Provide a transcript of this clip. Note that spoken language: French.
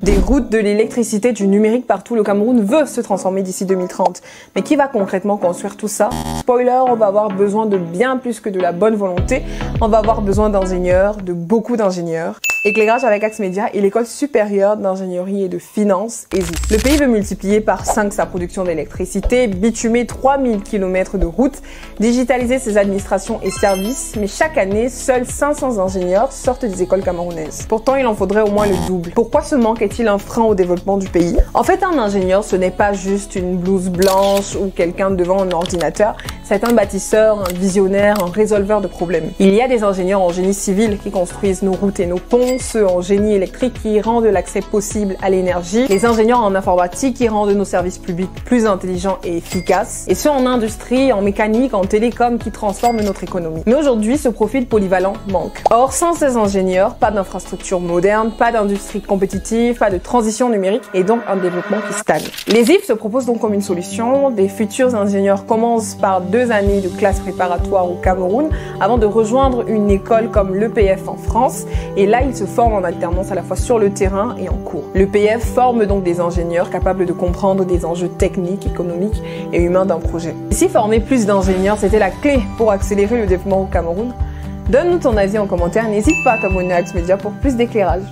Des routes, de l'électricité, du numérique partout, le Cameroun veut se transformer d'ici 2030. Mais qui va concrètement construire tout ça? Spoiler, on va avoir besoin de bien plus que de la bonne volonté. On va avoir besoin d'ingénieurs, de beaucoup d'ingénieurs. Éclairage avec Axe Média et l'école supérieure d'ingénierie et de finance, ESIF. Le pays veut multiplier par 5 sa production d'électricité, bitumer 3000 km de routes, digitaliser ses administrations et services, mais chaque année, seuls 500 ingénieurs sortent des écoles camerounaises. Pourtant, il en faudrait au moins le double. Pourquoi ce manque est-il un frein au développement du pays? En fait, un ingénieur, ce n'est pas juste une blouse blanche ou quelqu'un devant un ordinateur, c'est un bâtisseur, un visionnaire, un résolveur de problèmes. Il y a des ingénieurs en génie civil qui construisent nos routes et nos ponts, ceux en génie électrique qui rendent l'accès possible à l'énergie, les ingénieurs en informatique qui rendent nos services publics plus intelligents et efficaces, et ceux en industrie, en mécanique, en télécom qui transforment notre économie. Mais aujourd'hui, ce profil polyvalent manque. Or, sans ces ingénieurs, pas d'infrastructures modernes, pas d'industrie compétitive, pas de transition numérique et donc un développement qui stagne. Les IF se proposent donc comme une solution. Des futurs ingénieurs commencent par 2 années de classe préparatoire au Cameroun avant de rejoindre une école comme l'EPF en France, et là ils se forment en alternance à la fois sur le terrain et en cours. L'EPF forme donc des ingénieurs capables de comprendre des enjeux techniques, économiques et humains d'un projet. Si former plus d'ingénieurs c'était la clé pour accélérer le développement au Cameroun, donne-nous ton avis en commentaire, n'hésite pas à t'abonner à Axe Média pour plus d'éclairage.